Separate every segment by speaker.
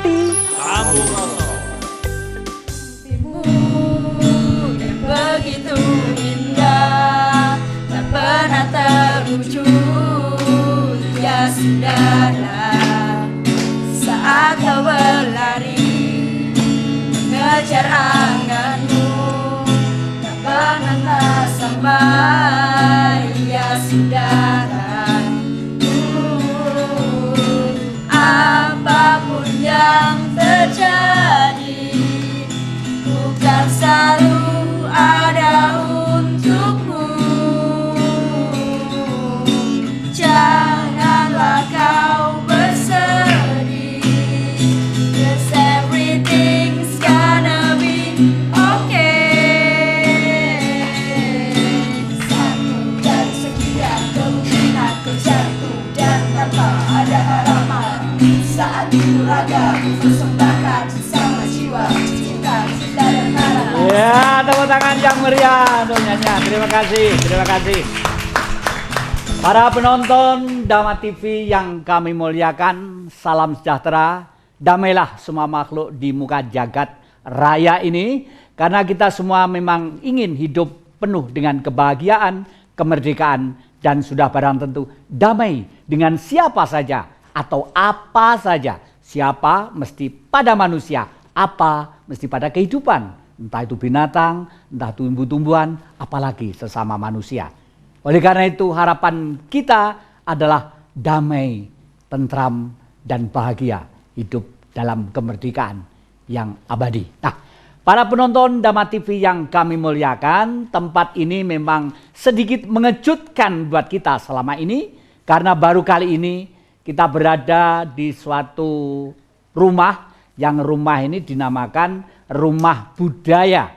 Speaker 1: hati.
Speaker 2: Sambung rasa.
Speaker 3: Yang begitu indah, tak pernah terwujud. Ya sudahlah, saat kau berlari mengejar anganmu, tak pernah tersampai. Ya sudahlah, apapun yang terjadi, bukan selalu ada untukmu. Janganlah kau bersedih, 'cause everything's gonna be okay. Satu dari sekian kemungkinan kau jatuh dan tanpa ada harapan. Saat itu raga persembahkan sama jiwa, cinta, cinta dan harapan.
Speaker 1: Ya, tepuk tangan yang meriah untuk nyanyian. Terima kasih, terima kasih. Para penonton Dama TV yang kami muliakan, salam sejahtera, damailah semua makhluk di muka jagat raya ini, karena kita semua memang ingin hidup penuh dengan kebahagiaan, kemerdekaan, dan sudah barang tentu damai dengan siapa saja atau apa saja. Siapa mesti pada manusia, apa mesti pada kehidupan, entah itu binatang, entah itu tumbuh-tumbuhan, apalagi sesama manusia. Oleh karena itu harapan kita adalah damai, tentram, dan bahagia hidup dalam kemerdekaan yang abadi. Nah, para penonton Dama TV yang kami muliakan, tempat ini memang sedikit mengejutkan buat kita selama ini, karena baru kali ini kita berada di suatu rumah, yang rumah ini dinamakan rumah budaya.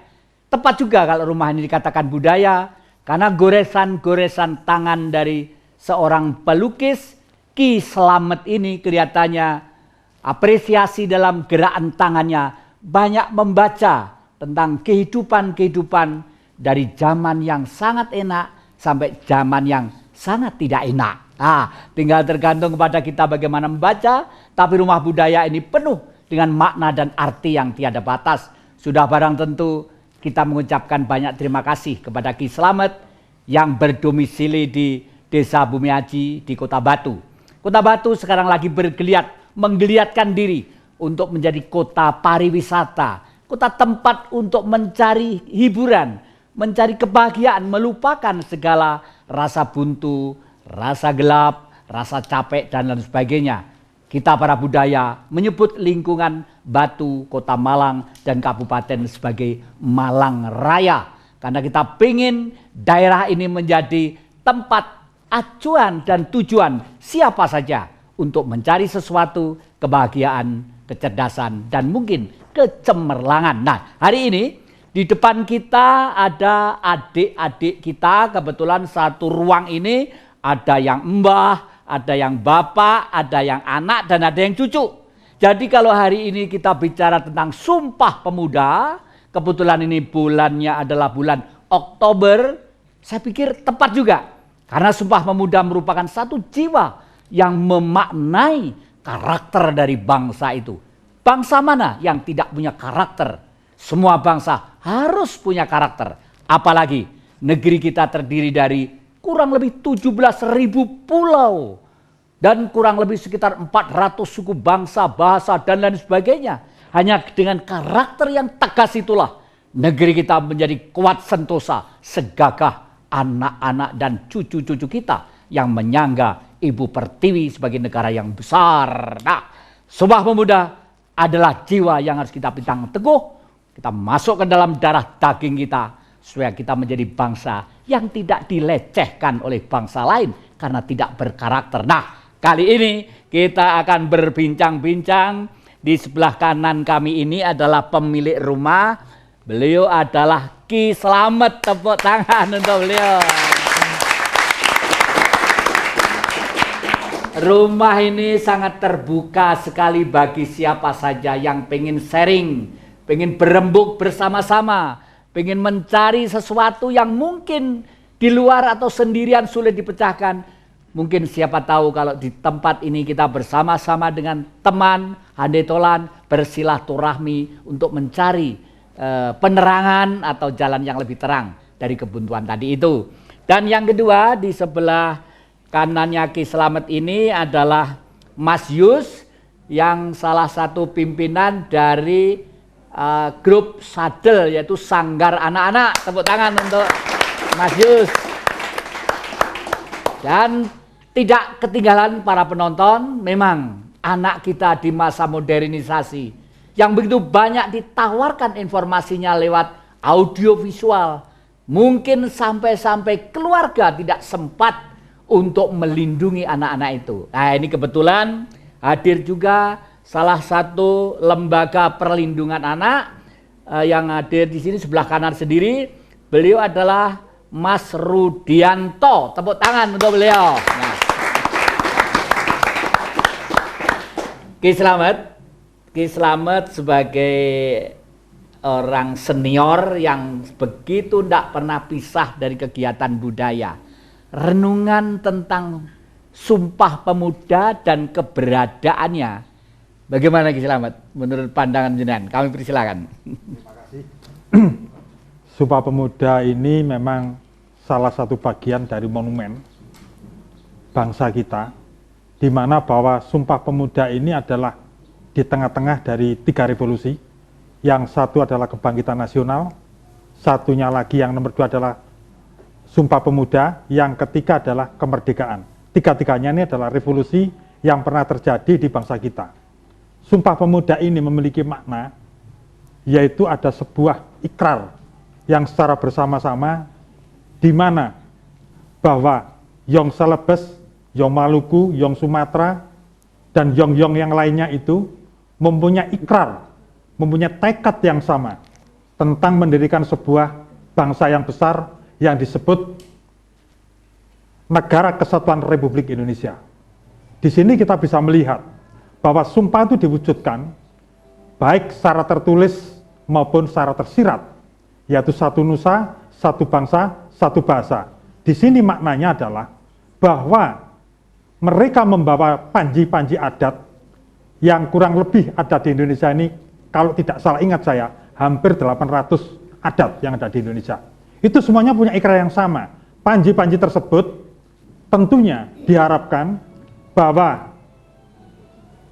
Speaker 1: Tepat juga kalau rumah ini dikatakan budaya, karena goresan-goresan tangan dari seorang pelukis, Ki Slamet ini kelihatannya apresiasi dalam gerakan tangannya banyak membaca tentang kehidupan-kehidupan dari zaman yang sangat enak sampai zaman yang sangat tidak enak. Nah, tinggal tergantung kepada kita bagaimana membaca, tapi rumah budaya ini penuh dengan makna dan arti yang tiada batas. Sudah barang tentu kita mengucapkan banyak terima kasih kepada Ki Slamet yang berdomisili di Desa Bumiaji di Kota Batu. Kota Batu sekarang lagi bergeliat, menggeliatkan diri untuk menjadi kota pariwisata, kota tempat untuk mencari hiburan, mencari kebahagiaan, melupakan segala rasa buntu, rasa gelap, rasa capek, dan lain sebagainya. Kita para budaya menyebut lingkungan Batu, Kota Malang, dan Kabupaten sebagai Malang Raya. Karena kita ingin daerah ini menjadi tempat acuan dan tujuan siapa saja untuk mencari sesuatu, kebahagiaan, kecerdasan, dan mungkin kecemerlangan. Nah, hari ini di depan kita ada adik-adik kita, kebetulan satu ruang ini ada yang mbah, ada yang bapak, ada yang anak, dan ada yang cucu. Jadi kalau hari ini kita bicara tentang Sumpah Pemuda, kebetulan ini bulannya adalah bulan Oktober, saya pikir tepat juga. Karena Sumpah Pemuda merupakan satu jiwa yang memaknai karakter dari bangsa itu. Bangsa mana yang tidak punya karakter? Semua bangsa harus punya karakter. Apalagi negeri kita terdiri dari kurang lebih 17.000 pulau. Dan kurang lebih sekitar 400 suku bangsa, bahasa, dan lain sebagainya. Hanya dengan karakter yang tegas itulah negeri kita menjadi kuat sentosa, segagah anak-anak dan cucu-cucu kita yang menyangga Ibu Pertiwi sebagai negara yang besar. Nah, Sumpah Pemuda adalah jiwa yang harus kita pegang teguh. Kita masuk ke dalam darah daging kita supaya kita menjadi bangsa yang tidak dilecehkan oleh bangsa lain karena tidak berkarakter. Nah, kali ini kita akan berbincang-bincang. Di sebelah kanan kami ini adalah pemilik rumah. Beliau adalah Ki Slamet. Tepuk tangan untuk beliau. Rumah ini sangat terbuka sekali bagi siapa saja yang pengen sharing, pengen berembuk bersama-sama, pengen mencari sesuatu yang mungkin di luar atau sendirian sulit dipecahkan. Mungkin siapa tahu kalau di tempat ini kita bersama-sama dengan teman handetolan, bersilaturahmi untuk mencari penerangan atau jalan yang lebih terang dari kebuntuan tadi itu. Dan yang kedua, di sebelah kanannya Ki Slamet ini adalah Mas Yus, yang salah satu pimpinan dari grup Sadel, yaitu Sanggar Anak-anak. Tepuk tangan untuk Mas Yus. Dan tidak ketinggalan para penonton, memang anak kita di masa modernisasi yang begitu banyak ditawarkan informasinya lewat audiovisual. Mungkin sampai-sampai keluarga tidak sempat untuk melindungi anak-anak itu. Nah, ini kebetulan hadir juga salah satu lembaga perlindungan anak yang hadir di sini sebelah kanan sendiri. Beliau adalah Mas Rudianto. Tepuk tangan untuk beliau. Nah. Ki Slamet sebagai orang senior yang begitu tidak pernah pisah dari kegiatan budaya. Renungan tentang Sumpah Pemuda dan keberadaannya. Bagaimana Ki Slamet menurut pandangan jenengan? Kami persilakan.
Speaker 2: Terima kasih. Sumpah Pemuda ini memang salah satu bagian dari monumen bangsa kita, di mana bahwa Sumpah Pemuda ini adalah di tengah-tengah dari 3 revolusi. Yang satu adalah kebangkitan nasional, satunya lagi yang nomor 2 adalah Sumpah Pemuda, yang ketiga adalah kemerdekaan. Tiga-tiganya ini adalah revolusi yang pernah terjadi di bangsa kita. Sumpah Pemuda ini memiliki makna, yaitu ada sebuah ikrar yang secara bersama-sama, di mana bahwa Yong Celebes, Yong Maluku, Yong Sumatera, dan Yong yang lainnya itu mempunyai ikrar, mempunyai tekad yang sama tentang mendirikan sebuah bangsa yang besar yang disebut Negara Kesatuan Republik Indonesia. Di sini kita bisa melihat bahwa sumpah itu diwujudkan baik secara tertulis maupun secara tersirat, yaitu satu nusa, satu bangsa, satu bahasa. Di sini maknanya adalah bahwa mereka membawa panji-panji adat yang kurang lebih ada di Indonesia ini, kalau tidak salah ingat saya, hampir 800 adat yang ada di Indonesia. Itu semuanya punya ikrar yang sama. Panji-panji tersebut tentunya diharapkan bahwa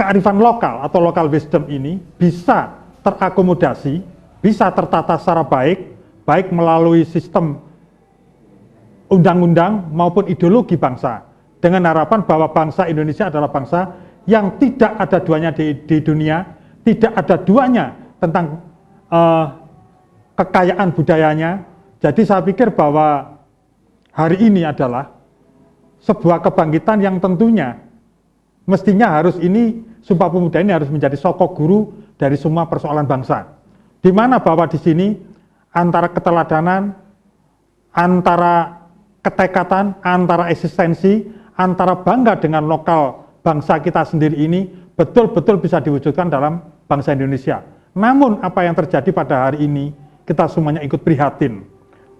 Speaker 2: kearifan lokal atau local wisdom ini bisa terakomodasi, bisa tertata secara baik, baik melalui sistem undang-undang maupun ideologi bangsa, dengan harapan bahwa bangsa Indonesia adalah bangsa yang tidak ada duanya di dunia, tidak ada duanya tentang kekayaan budayanya. Jadi saya pikir bahwa hari ini adalah sebuah kebangkitan yang tentunya mestinya harus ini, Sumpah Pemuda ini harus menjadi sokok guru dari semua persoalan bangsa. Di mana bahwa di sini antara keteladanan, antara ketekatan, antara eksistensi, antara bangga dengan lokal bangsa kita sendiri ini betul-betul bisa diwujudkan dalam bangsa Indonesia. Namun apa yang terjadi pada hari ini, kita semuanya ikut prihatin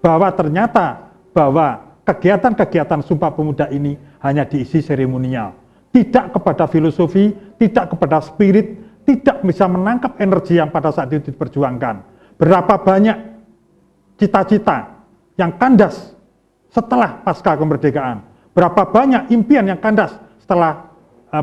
Speaker 2: bahwa ternyata bahwa kegiatan-kegiatan Sumpah Pemuda ini hanya diisi seremonial, tidak kepada filosofi, tidak kepada spirit, tidak bisa menangkap energi yang pada saat itu diperjuangkan. Berapa banyak cita-cita yang kandas setelah pasca kemerdekaan, berapa banyak impian yang kandas setelah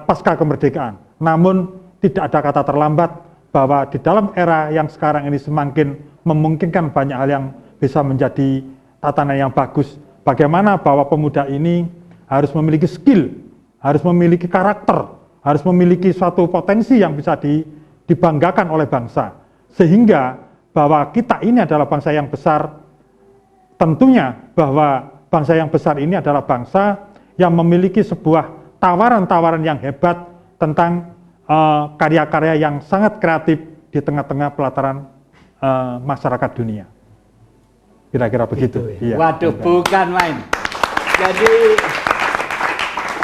Speaker 2: pasca kemerdekaan. Namun tidak ada kata terlambat bahwa di dalam era yang sekarang ini semakin memungkinkan banyak hal yang bisa menjadi tatanan yang bagus. Bagaimana bahwa pemuda ini harus memiliki skill, harus memiliki karakter, harus memiliki suatu potensi yang bisa dibanggakan oleh bangsa. Sehingga bahwa kita ini adalah bangsa yang besar, tentunya bahwa bangsa yang besar ini adalah bangsa yang memiliki sebuah tawaran-tawaran yang hebat tentang karya-karya yang sangat kreatif di tengah-tengah pelataran masyarakat dunia. Kira-kira begitu.
Speaker 1: Iya. Waduh, bukan main. Jadi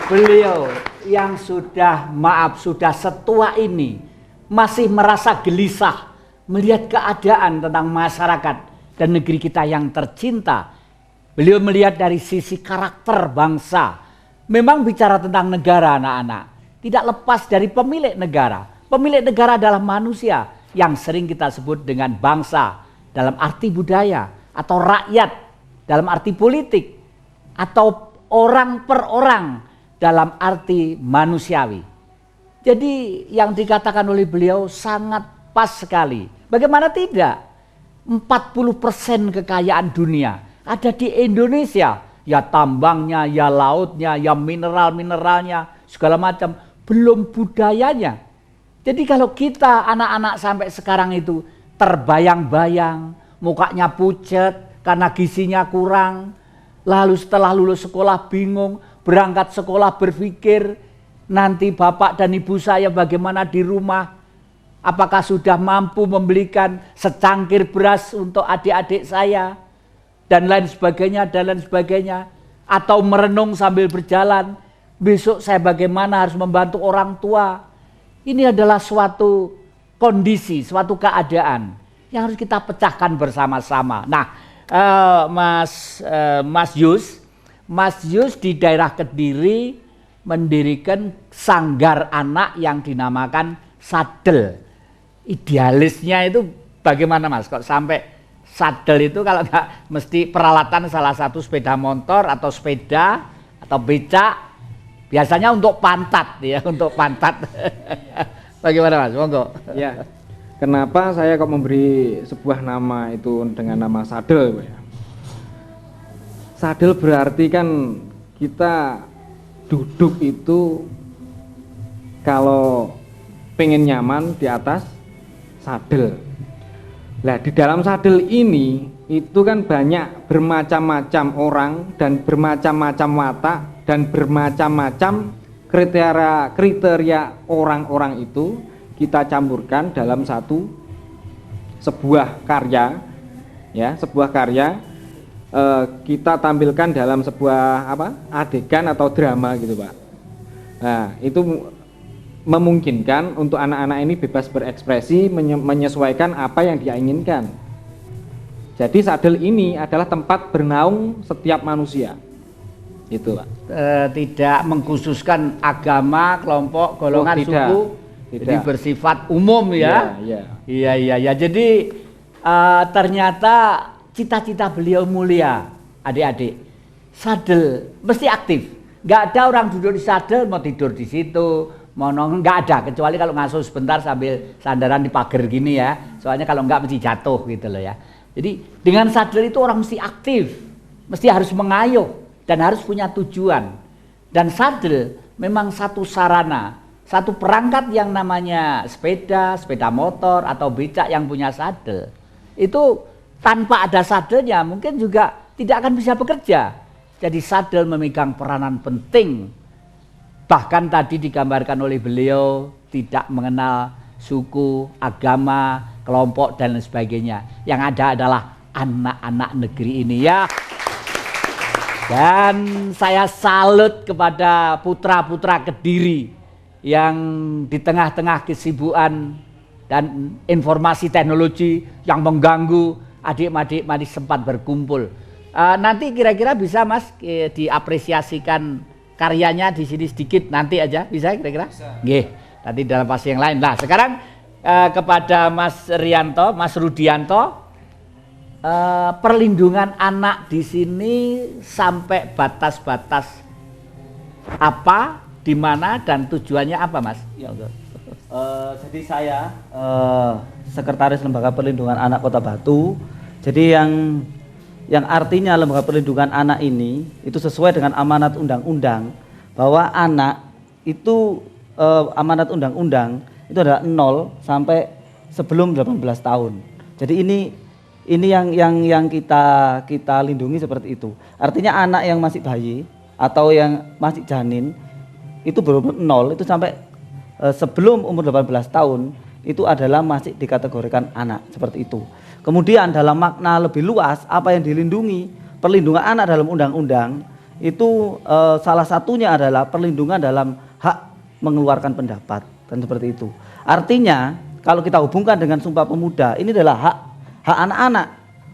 Speaker 1: beliau yang sudah setua ini masih merasa gelisah melihat keadaan tentang masyarakat dan negeri kita yang tercinta. Beliau melihat dari sisi karakter bangsa. Memang bicara tentang negara anak-anak, tidak lepas dari pemilik negara. Pemilik negara adalah manusia yang sering kita sebut dengan bangsa dalam arti budaya, atau rakyat dalam arti politik, atau orang per orang dalam arti manusiawi. Jadi yang dikatakan oleh beliau sangat pas sekali. Bagaimana tidak? 40% kekayaan dunia ada di Indonesia. Ya tambangnya, ya lautnya, ya mineral-mineralnya, segala macam. Belum budayanya. Jadi kalau kita anak-anak sampai sekarang itu terbayang-bayang, mukanya pucat karena gizinya kurang, lalu setelah lulus sekolah bingung, berangkat sekolah berpikir nanti bapak dan ibu saya bagaimana di rumah, apakah sudah mampu membelikan secangkir beras untuk adik-adik saya, dan lain sebagainya, atau merenung sambil berjalan, besok saya bagaimana harus membantu orang tua. Ini adalah suatu kondisi, suatu keadaan yang harus kita pecahkan bersama-sama. Nah, Mas Yus di daerah Kediri mendirikan sanggar anak yang dinamakan Sadel. Idealisnya itu bagaimana Mas? Kok sampai sadel itu kalau nggak mesti peralatan salah satu sepeda motor atau sepeda atau becak, biasanya untuk pantat ya, untuk pantat. Bagaimana Mas? Monggo.
Speaker 4: Ya. Kenapa saya kok memberi sebuah nama itu dengan nama sadel, Pak ya? Sadel berarti kan kita duduk itu kalau pengen nyaman di atas sadel. Nah, di dalam sadel ini itu kan banyak bermacam-macam orang dan bermacam-macam watak dan bermacam-macam kriteria orang-orang itu kita campurkan dalam sebuah karya, ya, sebuah karya kita tampilkan dalam sebuah adegan atau drama gitu Pak. Nah, itu memungkinkan untuk anak-anak ini bebas berekspresi, menyesuaikan apa yang dia inginkan. Jadi sadel ini adalah tempat bernaung setiap manusia. Itu Pak.
Speaker 1: Tidak mengkhususkan agama, kelompok, golongan,
Speaker 4: tidak.
Speaker 1: suku.
Speaker 4: Tidak.
Speaker 1: Jadi bersifat umum ya. Iya. Jadi ternyata cita-cita beliau mulia, adik-adik. Sadel mesti aktif. Nggak ada orang duduk di sadel mau tidur di situ, mau nongkrong, nggak ada. Kecuali kalau ngasuh sebentar sambil sandaran di pagar gini ya. Soalnya kalau nggak mesti jatuh gitu loh ya. Jadi dengan sadel itu orang mesti aktif, mesti harus mengayuh dan harus punya tujuan. Dan sadel memang satu sarana, satu perangkat yang namanya sepeda motor atau becak yang punya sadel. Itu tanpa ada sadelnya mungkin juga tidak akan bisa bekerja. Jadi sadel memegang peranan penting. Bahkan tadi digambarkan oleh beliau tidak mengenal suku, agama, kelompok dan lain sebagainya. Yang ada adalah anak-anak negeri ini ya. Dan saya salut kepada putra-putra Kediri yang di tengah-tengah kesibukan dan informasi teknologi yang mengganggu adik-adik masih sempat berkumpul. Nanti kira-kira bisa Mas diapresiasikan karyanya di sini sedikit nanti aja, bisa kira-kira? Nggih, nanti dalam fase yang lain. Nah, sekarang kepada Mas Rianto, Mas Rudianto, perlindungan anak di sini sampai batas-batas apa, di mana dan tujuannya apa, Mas?
Speaker 5: Ya, jadi saya Sekretaris Lembaga Perlindungan Anak Kota Batu. Jadi yang artinya Lembaga Perlindungan Anak ini itu sesuai dengan amanat undang-undang bahwa anak itu amanat undang-undang itu adalah 0 sampai sebelum 18 tahun. Jadi ini yang kita lindungi seperti itu. Artinya anak yang masih bayi atau yang masih janin itu benar-benar 0 itu sampai sebelum umur 18 tahun itu adalah masih dikategorikan anak seperti itu. Kemudian dalam makna lebih luas apa yang dilindungi, perlindungan anak dalam undang-undang itu salah satunya adalah perlindungan dalam hak mengeluarkan pendapat dan seperti itu. Artinya kalau kita hubungkan dengan Sumpah Pemuda ini adalah hak anak-anak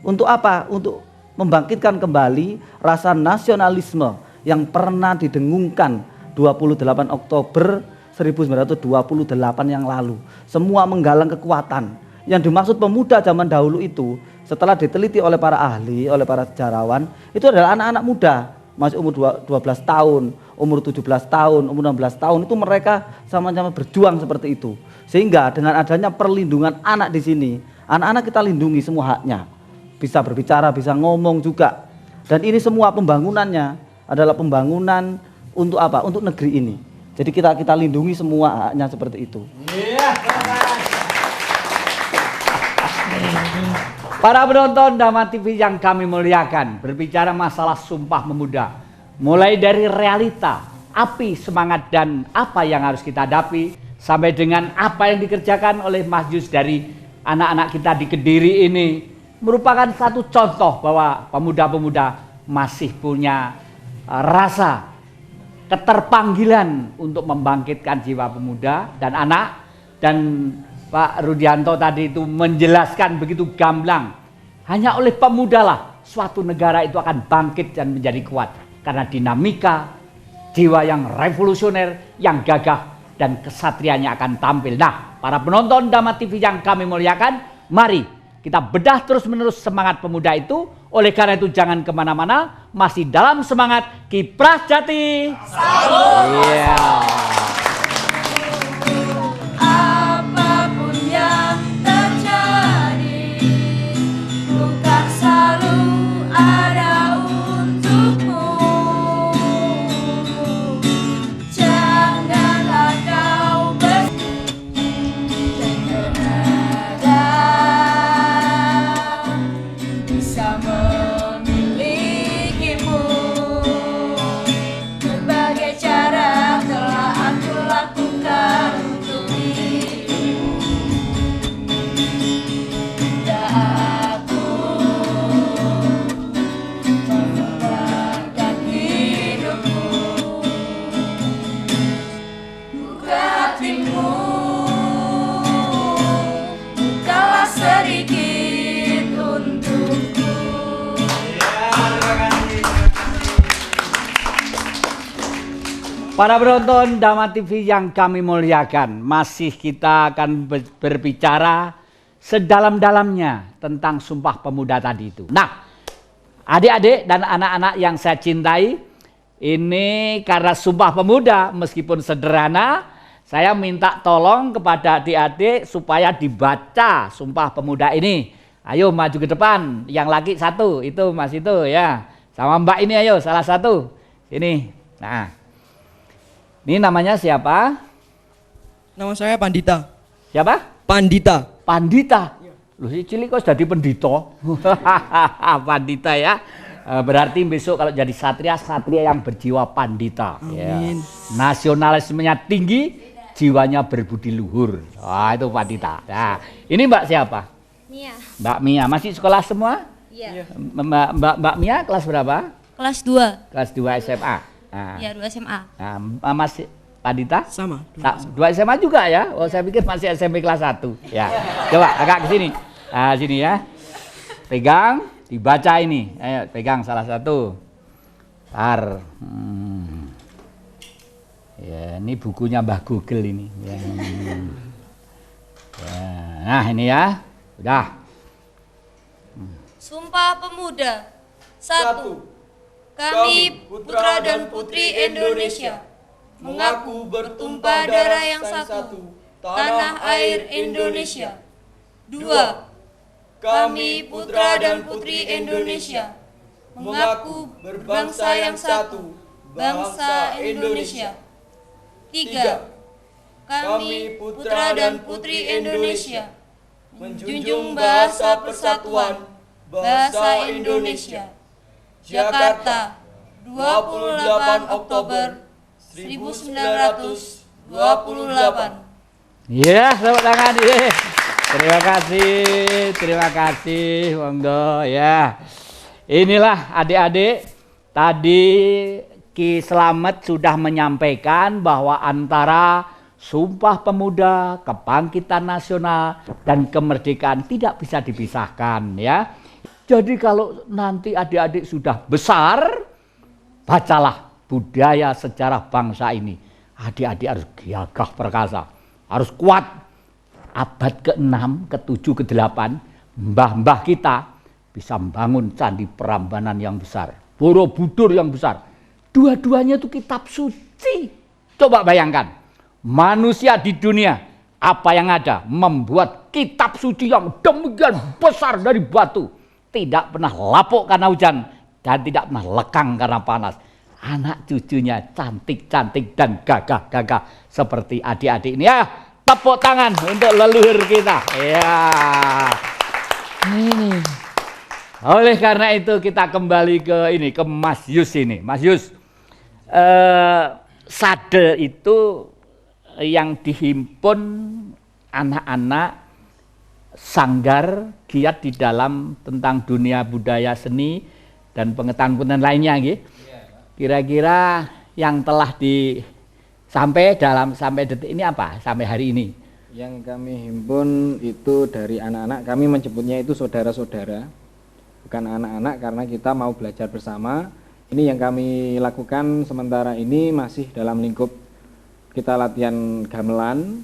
Speaker 5: untuk apa? Untuk membangkitkan kembali rasa nasionalisme yang pernah didengungkan 28 Oktober 1928 yang lalu. Semua menggalang kekuatan. Yang dimaksud pemuda zaman dahulu itu, setelah diteliti oleh para ahli, oleh para sejarawan, itu adalah anak-anak muda, masih umur 12 tahun, umur 17 tahun, umur 16 tahun, itu mereka sama-sama berjuang seperti itu. Sehingga dengan adanya perlindungan anak di sini, anak-anak kita lindungi semua haknya. Bisa berbicara, bisa ngomong juga. Dan ini semua pembangunannya adalah pembangunan untuk apa? Untuk negeri ini. Jadi kita lindungi semua haknya seperti itu.
Speaker 1: Para penonton Dama TV yang kami muliakan, berbicara masalah Sumpah Pemuda, mulai dari realita, api, semangat, dan apa yang harus kita hadapi, sampai dengan apa yang dikerjakan oleh Mas Yus dari anak-anak kita di Kediri ini, merupakan satu contoh bahwa pemuda-pemuda masih punya rasa keterpanggilan untuk membangkitkan jiwa pemuda dan anak. Dan Pak Rudianto tadi itu menjelaskan begitu gamblang, hanya oleh pemuda lah suatu negara itu akan bangkit dan menjadi kuat, karena dinamika jiwa yang revolusioner, yang gagah, dan kesatrianya akan tampil. Nah, para penonton Dama TV yang kami muliakan, mari kita bedah terus-menerus semangat pemuda itu. Oleh karena itu jangan kemana-mana, masih dalam semangat Kiprah Jati.
Speaker 3: Apapun yang terjadi, bukan selalu ada untukmu. Janganlah kau bisa memilikimu. Berbagai cara telah aku lakukan untuk dirimu. Dan aku mengorbankan hidupku. Buka hatimu, bukalah sedikit untukku.
Speaker 1: Para penonton Dama TV yang kami muliakan, masih kita akan berbicara sedalam-dalamnya tentang Sumpah Pemuda tadi itu. Nah, adik-adik dan anak-anak yang saya cintai, ini karena Sumpah Pemuda meskipun sederhana, saya minta tolong kepada adik-adik supaya dibaca Sumpah Pemuda ini. Ayo maju ke depan, yang laki satu, itu Mas itu ya. Sama Mbak ini ayo, salah satu. Sini. Nah. Ini namanya siapa?
Speaker 6: Nama saya Pandita.
Speaker 1: Siapa?
Speaker 6: Pandita.
Speaker 1: Pandita. Loh, si cilik kok jadi pendito? Pandita ya. Berarti besok kalau jadi satria, satria yang berjiwa pandita.
Speaker 6: Amin.
Speaker 1: Ya. Nasionalismenya tinggi, jiwanya berbudi luhur. Wah, itu Pandita. Nah, ini Mbak siapa?
Speaker 7: Mia.
Speaker 1: Mbak Mia. Masih sekolah semua?
Speaker 7: Iya.
Speaker 1: Mbak Mia kelas berapa?
Speaker 7: Kelas 2.
Speaker 1: Kelas 2 SMA. Nah,
Speaker 7: Iya, 2 SMA.
Speaker 1: nah, Mas Pandita?
Speaker 6: Sama.
Speaker 1: 2 SMA juga ya? Oh, saya pikir masih SMP kelas 1. Ya. Coba agak ke sini. Nah, sini ya. Pegang, dibaca ini. Ayo, pegang salah satu. Tar. Ya, ini bukunya Mbah Google ini. Ya. Ya. Nah, ini ya. Udah.
Speaker 7: Sumpah Pemuda. 1. Kami, putra dan putri Indonesia, mengaku bertumpah darah yang satu, tanah air Indonesia. 2. Kami, putra dan putri Indonesia, mengaku berbangsa yang satu, bangsa Indonesia. 3. Kami, putra dan putri Indonesia, menjunjung bahasa persatuan, bahasa Indonesia. Jakarta, 28 Oktober 1928.
Speaker 1: Ya, tepuk tangan. Terima kasih, monggo ya. Inilah adik-adik, tadi Ki Slamet sudah menyampaikan bahwa antara Sumpah Pemuda, Kebangkitan Nasional, dan kemerdekaan tidak bisa dipisahkan ya. Jadi kalau nanti adik-adik sudah besar, bacalah budaya sejarah bangsa ini. Adik-adik harus gagah perkasa, harus kuat. Abad ke-6, ke-7, ke-8, mbah-mbah kita bisa membangun candi Prambanan yang besar, Borobudur yang besar. Dua-duanya itu kitab suci. Coba bayangkan, manusia di dunia apa yang ada membuat kitab suci yang demikian besar dari batu, tidak pernah lapuk karena hujan dan tidak pernah lekang karena panas. Anak cucunya cantik-cantik dan gagah-gagah seperti adik-adik ini. Ya, tepuk tangan untuk leluhur kita. Ya. Ini. Oleh karena itu kita kembali ke Mas Yus ini. Mas Yus, sade itu yang dihimpun anak-anak sanggar giat di dalam tentang dunia budaya seni dan pengetahuan lainnya, gitu. Kira-kira yang telah sampai detik ini apa? Sampai hari ini?
Speaker 4: Yang kami himpun itu dari anak-anak, kami menyebutnya itu saudara-saudara, bukan anak-anak karena kita mau belajar bersama. Ini yang kami lakukan sementara ini masih dalam lingkup kita latihan gamelan,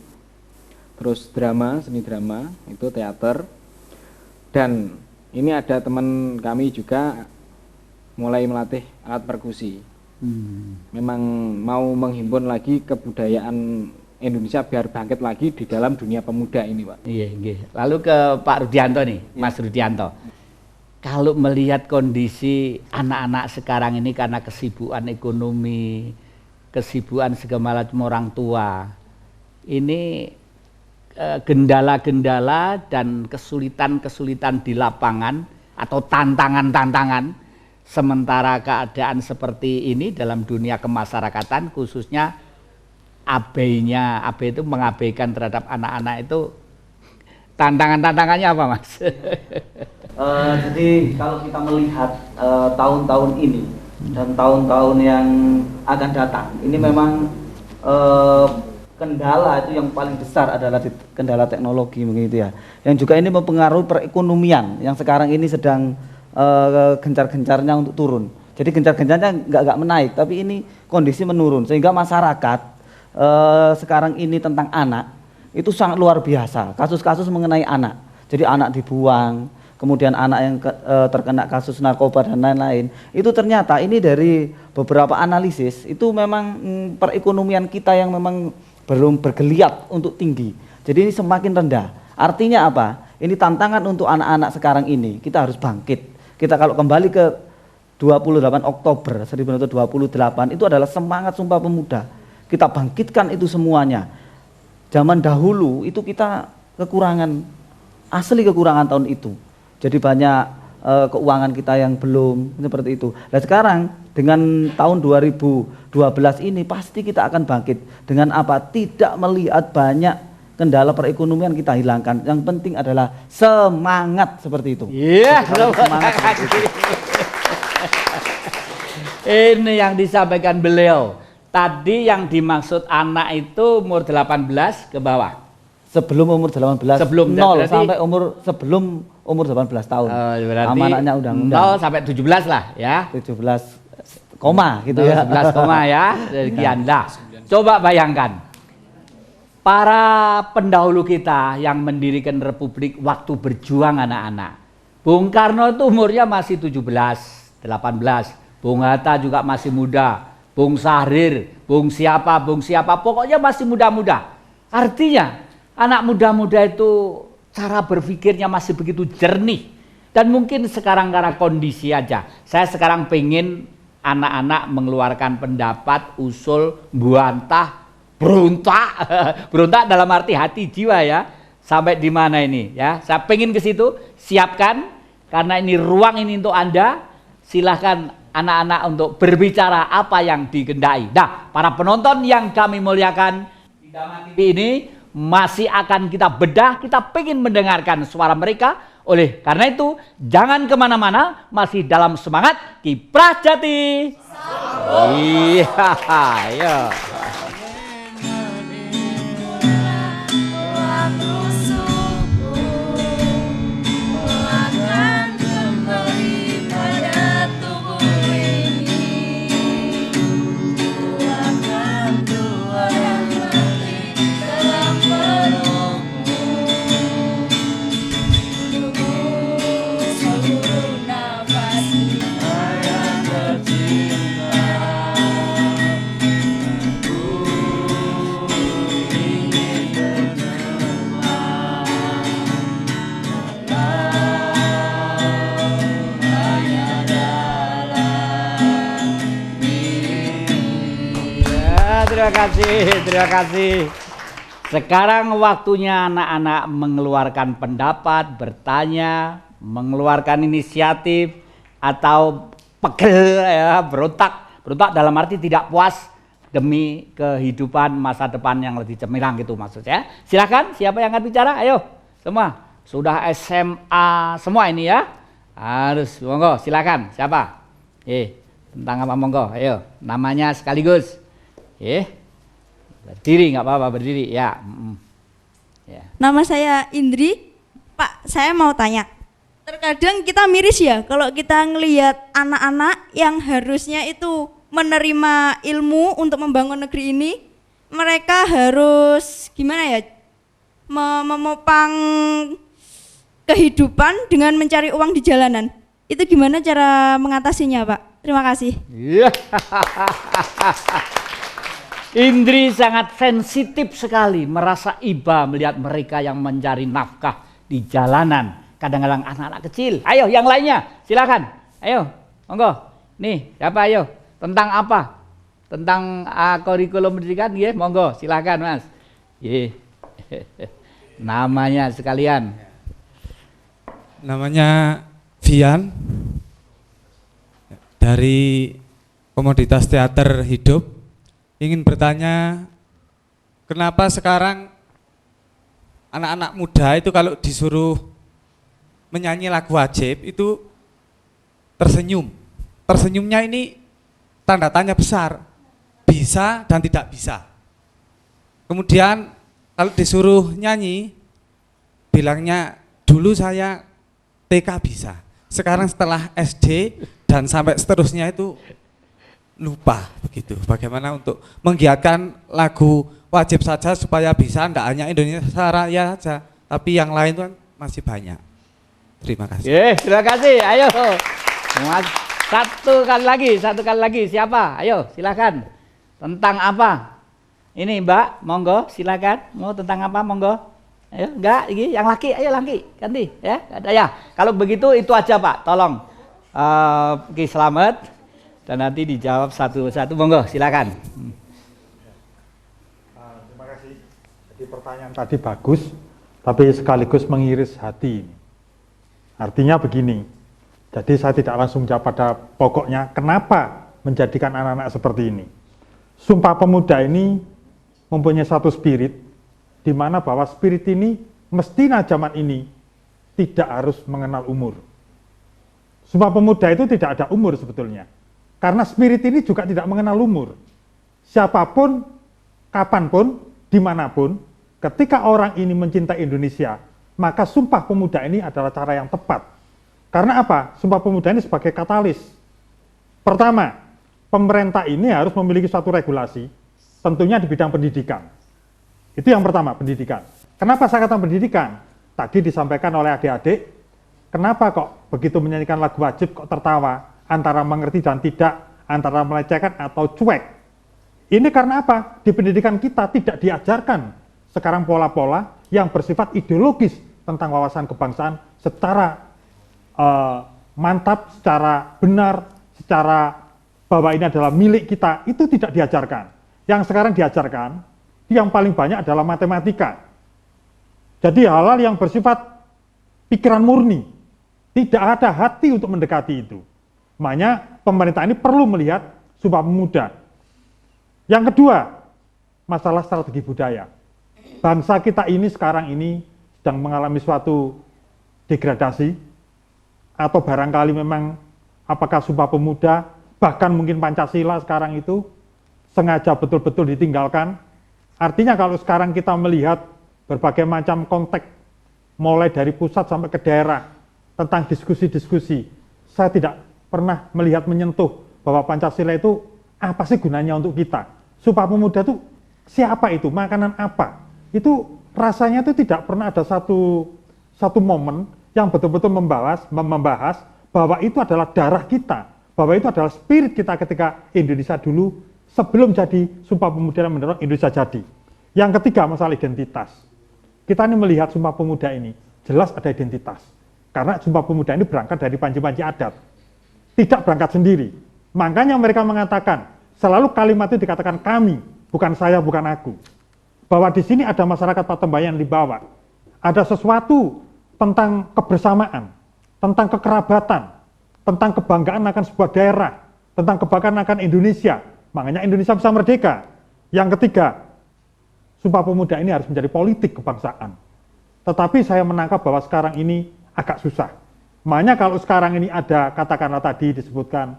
Speaker 4: terus drama, seni drama, itu teater. Dan ini ada teman kami juga mulai melatih alat perkusi. Memang mau menghimpun lagi kebudayaan Indonesia biar bangkit lagi di dalam dunia pemuda ini, Pak.
Speaker 1: Iya, iya. Lalu ke Pak Rudianto nih, Mas Rudianto. Kalau melihat kondisi anak-anak sekarang ini karena kesibukan ekonomi, kesibukan segala macam orang tua, ini gendala-gendala dan kesulitan-kesulitan di lapangan atau tantangan-tantangan sementara keadaan seperti ini dalam dunia kemasyarakatan, khususnya AB itu mengabaikan terhadap anak-anak itu, tantangan-tantangannya apa, Mas?
Speaker 5: Jadi kalau kita melihat tahun-tahun ini dan tahun-tahun yang akan datang, ini memang kendala itu yang paling besar adalah kendala teknologi begitu ya. Yang juga ini mempengaruhi perekonomian yang sekarang ini sedang gencar-gencarnya untuk turun. Jadi gencar-gencarnya nggak menaik, tapi ini kondisi menurun sehingga masyarakat sekarang ini tentang anak itu sangat luar biasa. Kasus-kasus mengenai anak. Jadi anak dibuang, kemudian anak yang terkena kasus narkoba dan lain-lain. Itu ternyata ini dari beberapa analisis itu memang perekonomian kita yang memang belum bergeliat untuk tinggi. Jadi ini semakin rendah. Artinya apa? Ini tantangan untuk anak-anak sekarang ini. Kita harus bangkit. Kita kalau kembali ke 28 Oktober 1928 itu adalah semangat Sumpah Pemuda. Kita bangkitkan itu semuanya. Zaman dahulu itu kita kekurangan, asli kekurangan tahun itu. Jadi banyak keuangan kita yang belum seperti itu. Nah sekarang dengan tahun 2012 ini pasti kita akan bangkit. Dengan apa? Tidak melihat banyak kendala perekonomian kita hilangkan. Yang penting adalah semangat seperti itu.
Speaker 1: Iya,
Speaker 5: semangat.
Speaker 1: Ini yang disampaikan beliau. Tadi yang dimaksud anak itu umur 18 ke bawah.
Speaker 5: Sebelum umur 18,
Speaker 1: sebelum
Speaker 5: 0
Speaker 1: berarti,
Speaker 5: sampai sebelum umur 18 tahun. Amanatnya undang-undang.
Speaker 1: 0 sampai 17 lah ya.
Speaker 5: 17 koma gitu ya.
Speaker 1: 17 koma ya dari Kianda. Coba bayangkan. Para pendahulu kita yang mendirikan Republik waktu berjuang anak-anak. Bung Karno itu umurnya masih 17, 18. Bung Hatta juga masih muda. Bung Sahrir, Bung siapa, pokoknya masih muda-muda. Artinya anak muda-muda itu cara berpikirnya masih begitu jernih. Dan mungkin sekarang karena kondisi aja. Saya sekarang pengen anak-anak mengeluarkan pendapat, usul, buantah, berontak dalam arti hati jiwa ya. Sampai di mana ini ya? Saya pengen ke situ, siapkan karena ini ruang ini untuk Anda. Silahkan anak-anak untuk berbicara apa yang dikehendaki. Nah, para penonton yang kami muliakan di Dama TV ini masih akan kita bedah, kita pengen mendengarkan suara mereka. Oleh karena itu, jangan kemana-mana, masih dalam semangat Kiprah Jati. Iya, ayo. terima kasih, terima kasih. Sekarang waktunya anak-anak mengeluarkan pendapat, bertanya, mengeluarkan inisiatif, atau pegel ya, berontak. Berontak dalam arti tidak puas demi kehidupan masa depan yang lebih cemerlang gitu maksudnya. Silakan, siapa yang akan bicara? Ayo, semua. Sudah SMA semua ini ya. Harus, monggo, silakan. Siapa? Tentang apa monggo? Ayo, namanya sekaligus. Berdiri nggak apa-apa, berdiri ya. Ya.
Speaker 8: Nama saya Indri. Pak, saya mau tanya. Terkadang kita miris ya kalau kita ngelihat anak-anak yang harusnya itu menerima ilmu untuk membangun negeri ini, mereka harus gimana ya? Memopang kehidupan dengan mencari uang di jalanan. Itu gimana cara mengatasinya, Pak? Terima kasih.
Speaker 1: Indri sangat sensitif sekali, merasa iba melihat mereka yang mencari nafkah di jalanan. Kadang-kadang anak-anak kecil. Ayo yang lainnya, silakan. Ayo, monggo. Nih, siapa ayo? Tentang apa? Tentang kurikulum pendidikan, ya, monggo, silakan Mas. Namanya sekalian.
Speaker 9: Namanya Vian dari Komoditas Teater Hidup. Ingin bertanya, kenapa sekarang anak-anak muda itu kalau disuruh menyanyi lagu wajib itu tersenyum. Tersenyumnya ini tanda tanya besar, bisa dan tidak bisa. Kemudian kalau disuruh nyanyi, bilangnya dulu saya TK bisa, sekarang setelah SD dan sampai seterusnya itu lupa begitu. Bagaimana untuk menggiatkan lagu wajib saja supaya bisa, tidak hanya Indonesia Raya saja, tapi yang lain kan masih banyak. Terima kasih.
Speaker 1: Terima kasih. Ayo, satu kali lagi. Siapa? Ayo, silakan. Tentang apa? Ini Mbak, monggo, silakan. Mau tentang apa? Monggo. Ayo, enggak, ini yang laki, ayo laki, ganti, ya. Ada ya. Kalau begitu itu aja Pak, tolong. Ki Slamet. Dan nanti dijawab satu-satu, monggo silakan.
Speaker 2: Terima kasih. Jadi pertanyaan tadi bagus, tapi sekaligus mengiris hati. Artinya begini, jadi saya tidak langsung jawab pada pokoknya kenapa menjadikan anak-anak seperti ini. Sumpah Pemuda ini mempunyai satu spirit, di mana bahwa spirit ini mestinya zaman ini tidak harus mengenal umur. Sumpah Pemuda itu tidak ada umur sebetulnya. Karena spirit ini juga tidak mengenal umur. Siapapun, kapanpun, dimanapun, ketika orang ini mencintai Indonesia, maka Sumpah Pemuda ini adalah cara yang tepat. Karena apa? Sumpah Pemuda ini sebagai katalis. Pertama, pemerintah ini harus memiliki suatu regulasi, tentunya di bidang pendidikan. Itu yang pertama, pendidikan. Kenapa saya katakan pendidikan? Tadi disampaikan oleh adik-adik, kenapa kok begitu menyanyikan lagu wajib kok tertawa? Antara mengerti dan tidak, antara melecehkan atau cuek. Ini karena apa? Di pendidikan kita tidak diajarkan sekarang pola-pola yang bersifat ideologis tentang wawasan kebangsaan secara mantap, secara benar, secara bahwa ini adalah milik kita, itu tidak diajarkan. Yang sekarang diajarkan, yang paling banyak adalah matematika. Jadi hal-hal yang bersifat pikiran murni, tidak ada hati untuk mendekati itu. Makanya pemerintah ini perlu melihat Sumpah Pemuda. Yang kedua, masalah strategi budaya. Bangsa kita ini sekarang ini sedang mengalami suatu degradasi, atau barangkali memang apakah Sumpah Pemuda, bahkan mungkin Pancasila sekarang itu sengaja betul-betul ditinggalkan. Artinya kalau sekarang kita melihat berbagai macam konteks, mulai dari pusat sampai ke daerah, tentang diskusi-diskusi, saya tidak pernah melihat menyentuh bahwa Pancasila itu apa sih gunanya untuk kita. Sumpah Pemuda itu siapa itu, makanan apa. Itu rasanya itu tidak pernah ada satu momen yang betul-betul membahas bahwa itu adalah darah kita, bahwa itu adalah spirit kita ketika Indonesia dulu sebelum jadi Sumpah Pemuda yang mendorong Indonesia jadi. Yang ketiga, masalah identitas. Kita ini melihat Sumpah Pemuda ini jelas ada identitas. Karena Sumpah Pemuda ini berangkat dari panji-panji adat. Tidak berangkat sendiri. Makanya mereka mengatakan, selalu kalimat itu dikatakan kami. bukan saya, bukan aku. Bahwa di sini ada masyarakat Patembayan yang dibawa. Ada sesuatu tentang kebersamaan, tentang kekerabatan, tentang kebanggaan akan sebuah daerah, tentang kebanggaan akan Indonesia. Makanya Indonesia bisa merdeka. Yang ketiga, Sumpah Pemuda ini harus menjadi politik kebangsaan. Tetapi saya menangkap bahwa sekarang ini agak susah. Makanya kalau sekarang ini ada, katakanlah tadi disebutkan,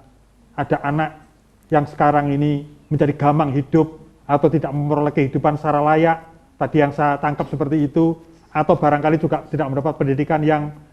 Speaker 2: ada anak yang sekarang ini menjadi gamang hidup, atau tidak memperoleh kehidupan secara layak, tadi yang saya tangkap seperti itu, atau barangkali juga tidak mendapat pendidikan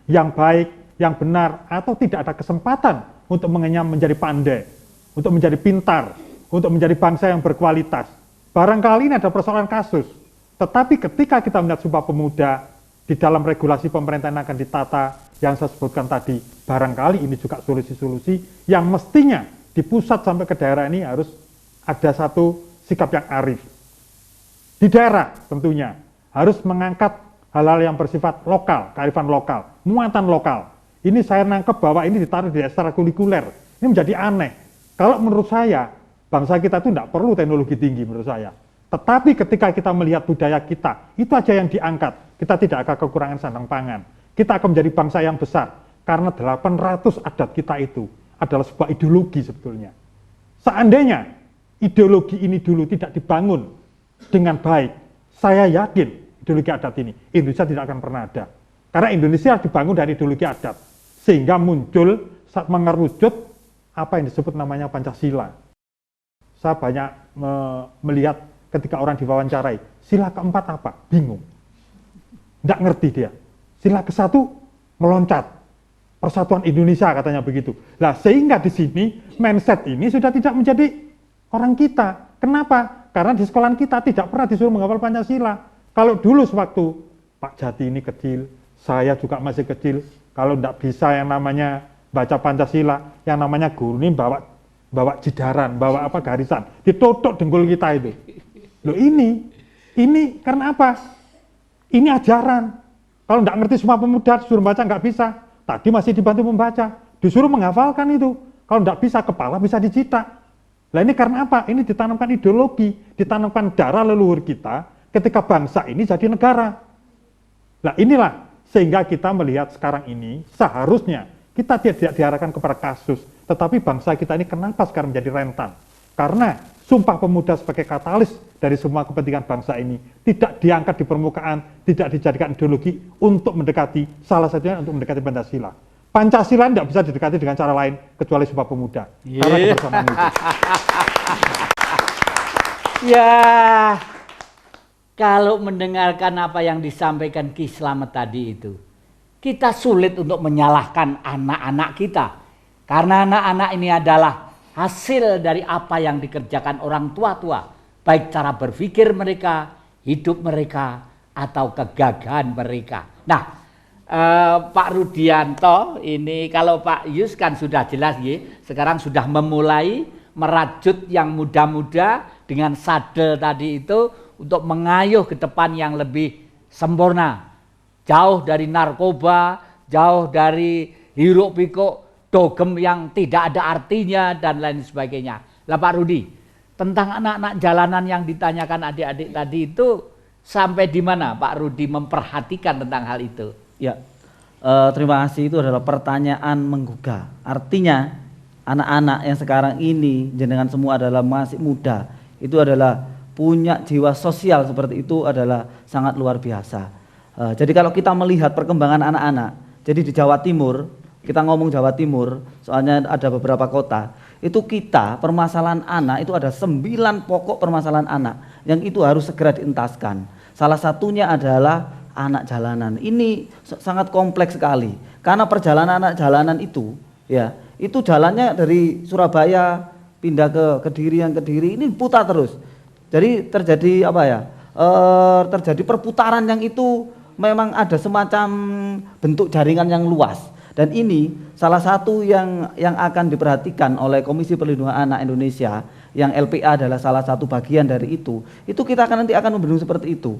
Speaker 2: yang baik, yang benar, atau tidak ada kesempatan untuk mengenyam menjadi pandai, untuk menjadi pintar, untuk menjadi bangsa yang berkualitas. Barangkali ini ada persoalan kasus, tetapi ketika kita melihat Sumpah Pemuda di dalam regulasi pemerintahan yang akan ditata, yang saya sebutkan tadi, barangkali ini juga solusi-solusi yang mestinya di pusat sampai ke daerah ini harus ada satu sikap yang arif. Di daerah tentunya harus mengangkat hal-hal yang bersifat lokal, kearifan lokal, muatan lokal. Ini saya nangkep bahwa ini ditaruh di ekstrakurikuler. Ini menjadi aneh. Kalau menurut saya, bangsa kita itu tidak perlu teknologi tinggi menurut saya. Tetapi ketika kita melihat budaya kita, itu aja yang diangkat. Kita tidak akan kekurangan sandang pangan. Kita akan menjadi bangsa yang besar. Karena 800 adat kita itu adalah sebuah ideologi sebetulnya. Seandainya ideologi ini dulu tidak dibangun dengan baik, saya yakin ideologi adat ini, Indonesia tidak akan pernah ada. Karena Indonesia dibangun dari ideologi adat, sehingga muncul saat mengerucut apa yang disebut namanya Pancasila. Saya banyak melihat ketika orang diwawancarai, sila keempat apa? Bingung. Tidak ngerti dia. Sila ke-1 meloncat. Persatuan Indonesia katanya begitu. Nah, sehingga di sini mindset ini sudah tidak menjadi orang kita. Kenapa? Karena di sekolahan kita tidak pernah disuruh menghafal Pancasila. Kalau dulu sewaktu Pak Jati ini kecil, saya juga masih kecil, kalau tidak bisa yang namanya baca Pancasila, yang namanya guru ini bawa jidaran, bawa apa garisan, ditutup dengkul kita itu. Loh ini karena apa? Ini ajaran. Kalau tidak ngerti Sumpah Pemuda, disuruh baca nggak bisa. Tadi masih dibantu membaca, disuruh menghafalkan itu. Kalau tidak bisa, kepala bisa dicita. Nah ini karena apa? Ini ditanamkan ideologi, ditanamkan darah leluhur kita ketika bangsa ini jadi negara. Nah inilah sehingga kita melihat sekarang ini seharusnya kita tidak diarahkan kepada kasus, tetapi bangsa kita ini kenapa sekarang menjadi rentan? Karena Sumpah Pemuda sebagai katalis dari semua kepentingan bangsa ini tidak diangkat di permukaan, tidak dijadikan ideologi untuk mendekati, salah satunya untuk mendekati Pancasila. Pancasila tidak bisa didekati dengan cara lain kecuali Sumpah Pemuda. Karena kebersamaan itu.
Speaker 1: Ya, kalau mendengarkan apa yang disampaikan Ki Slamet tadi itu, kita sulit untuk menyalahkan anak-anak kita. Karena anak-anak ini adalah hasil dari apa yang dikerjakan orang tua-tua, baik cara berpikir mereka, hidup mereka, atau kegagahan mereka. Nah, Pak Rudianto ini, kalau Pak Yus kan sudah jelas ya, sekarang sudah memulai merajut yang muda-muda dengan sadel tadi itu untuk mengayuh ke depan yang lebih sempurna, jauh dari narkoba, jauh dari hiruk pikuk dogem yang tidak ada artinya dan lain sebagainya. Lah Pak Rudi, tentang anak-anak jalanan yang ditanyakan adik-adik tadi itu sampai di mana Pak Rudi memperhatikan tentang hal itu?
Speaker 5: Ya, terima kasih. Itu adalah pertanyaan menggugah. Artinya anak-anak yang sekarang ini jenengan semua adalah masih muda, itu adalah punya jiwa sosial seperti itu adalah sangat luar biasa. Jadi kalau kita melihat perkembangan anak-anak, jadi di Jawa Timur, kita ngomong Jawa Timur, soalnya ada beberapa kota, itu kita permasalahan anak itu ada 9 pokok permasalahan anak yang itu harus segera dientaskan. Salah satunya adalah anak jalanan. Ini sangat kompleks sekali karena perjalanan anak jalanan itu, ya, itu jalannya dari Surabaya pindah ke Kediri, yang Kediri ini putar terus. Jadi terjadi apa ya? Terjadi perputaran yang itu memang ada semacam bentuk jaringan yang luas. Dan ini salah satu yang akan diperhatikan oleh Komisi Perlindungan Anak Indonesia, yang LPA adalah salah satu bagian dari itu. Itu kita nanti akan membendung seperti itu.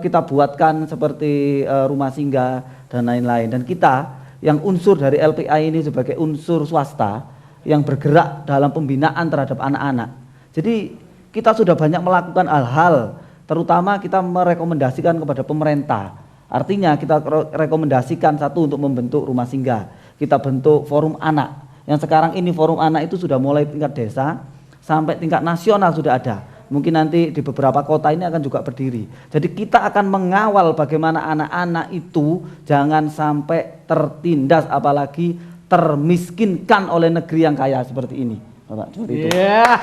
Speaker 5: Kita buatkan seperti rumah singgah dan lain-lain. Dan kita yang unsur dari LPA ini sebagai unsur swasta yang bergerak dalam pembinaan terhadap anak-anak. Jadi kita sudah banyak melakukan hal-hal, terutama kita merekomendasikan kepada pemerintah. Artinya kita rekomendasikan satu untuk membentuk rumah singgah, kita bentuk forum anak. Yang sekarang ini forum anak itu sudah mulai tingkat desa sampai tingkat nasional sudah ada. Mungkin nanti di beberapa kota ini akan juga berdiri. Jadi kita akan mengawal bagaimana anak-anak itu jangan sampai tertindas, apalagi termiskinkan oleh negeri yang kaya seperti ini, Bapak. Seperti itu.
Speaker 1: Ya.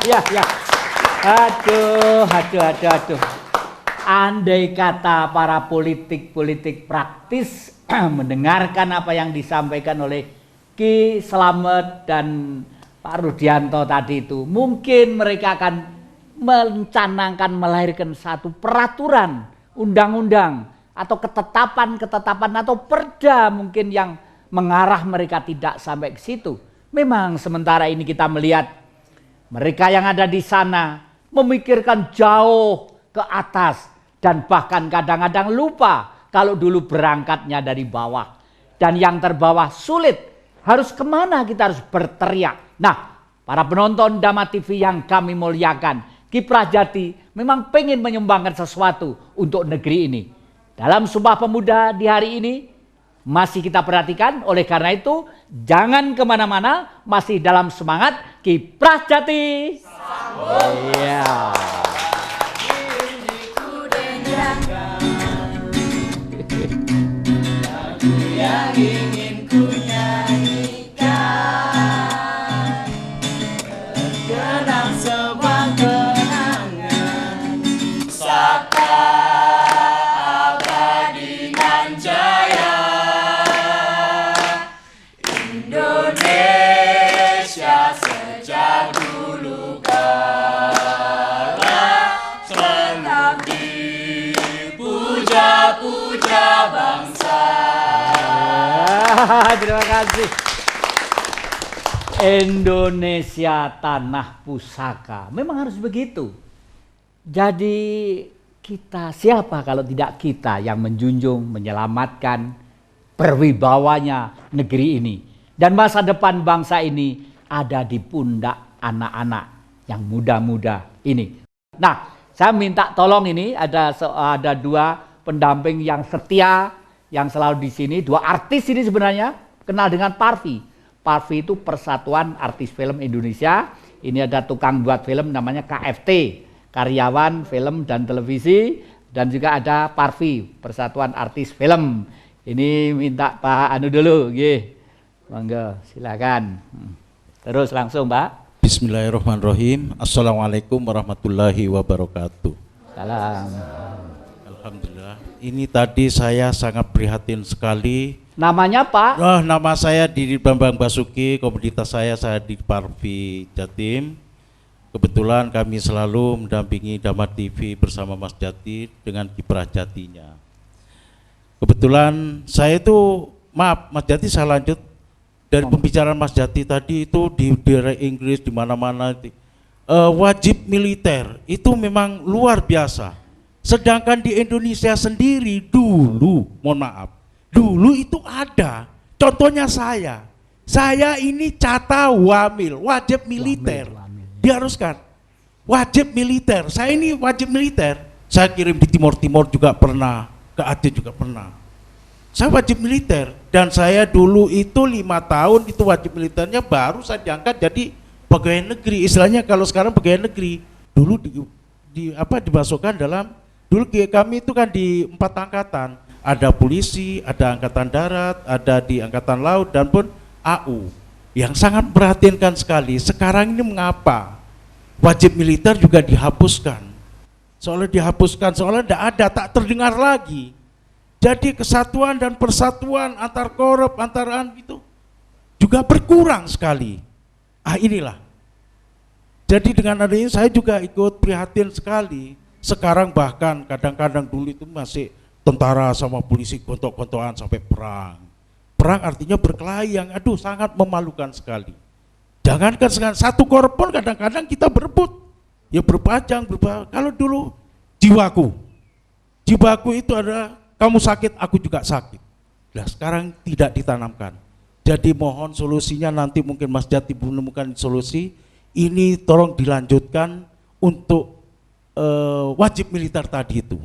Speaker 1: Aduh. Andai kata para politik praktis mendengarkan apa yang disampaikan oleh Ki Slamet dan Pak Rudianto tadi itu, mungkin mereka akan mencanangkan melahirkan satu peraturan, undang-undang atau ketetapan atau perda mungkin yang mengarah mereka tidak sampai ke situ. Memang sementara ini kita melihat mereka yang ada di sana memikirkan jauh ke atas dan bahkan kadang-kadang lupa kalau dulu berangkatnya dari bawah. Dan yang terbawah sulit, harus kemana kita harus berteriak. Nah, para penonton Dama TV yang kami muliakan, Ki Prajati memang pengen menyumbangkan sesuatu untuk negeri ini. Dalam Sumpah Pemuda di hari ini masih kita perhatikan, oleh karena itu jangan kemana-mana, masih dalam semangat Ki Prajati. Iya.
Speaker 3: Yang ingin ku nyanyikan, terkenang sebuah kenangan, Saka abadi nan jaya, Indonesia sejak dulu kala tetap dipuja-puja bangsa.
Speaker 1: Terima kasih. Indonesia tanah pusaka. Memang harus begitu. Jadi kita siapa kalau tidak kita yang menjunjung, menyelamatkan berwibawanya negeri ini. Dan masa depan bangsa ini ada di pundak anak-anak yang muda-muda ini. Nah, saya minta tolong ini ada dua pendamping yang setia yang selalu di sini, dua artis ini sebenarnya kenal dengan Parvi. Parvi itu Persatuan Artis Film Indonesia. Ini ada tukang buat film namanya KFT, Karyawan Film dan Televisi, dan juga ada Parvi, Persatuan Artis Film. Ini minta Pak Anu dulu, nggih. Monggo, silakan. Terus langsung, Pak.
Speaker 10: Bismillahirrahmanirrahim. Assalamualaikum warahmatullahi wabarakatuh.
Speaker 1: Salam.
Speaker 10: Alhamdulillah. Ini tadi saya sangat prihatin sekali.
Speaker 1: Namanya Pak?
Speaker 10: Nama saya Didi Bambang Basuki, komoditas saya di Parvi Jatim. Kebetulan kami selalu mendampingi Dama TV bersama Mas Jati dengan kiprah jatinya. Kebetulan saya itu, maaf Mas Jati, saya lanjut dari pembicaraan Mas Jati tadi itu di daerah Inggris di mana-mana wajib militer itu memang luar biasa. Sedangkan di Indonesia sendiri dulu, mohon maaf, dulu itu ada. Contohnya saya ini cata wamil, wajib militer, diharuskan wajib militer. Saya ini wajib militer. Saya kirim di Timur juga pernah, ke Aceh juga pernah. Saya wajib militer dan saya dulu itu 5 tahun itu wajib militernya, baru saya diangkat jadi pegawai negeri. Istilahnya kalau sekarang pegawai negeri, dulu dimasukkan dalam. Dulu kami itu kan di 4 angkatan, ada polisi, ada angkatan darat, ada di angkatan laut dan pun AU. Yang sangat memperhatikan sekali, sekarang ini mengapa wajib militer juga dihapuskan? Soalnya dihapuskan, soalnya tidak ada, tak terdengar lagi. Jadi kesatuan dan persatuan antar korup, antaraan itu juga berkurang sekali. Inilah. Jadi dengan adanya saya juga ikut prihatin sekali. Sekarang bahkan kadang-kadang dulu itu masih tentara sama polisi gontok-gontokan sampai perang. Perang artinya berkelahi yang sangat memalukan sekali. Jangankan satu korup pun kadang-kadang kita berebut. Ya berpajang, kalau dulu jiwaku itu ada kamu sakit, aku juga sakit. Nah sekarang tidak ditanamkan. Jadi mohon solusinya nanti mungkin Mas Jati menemukan solusi. Ini tolong dilanjutkan untuk wajib militer tadi itu.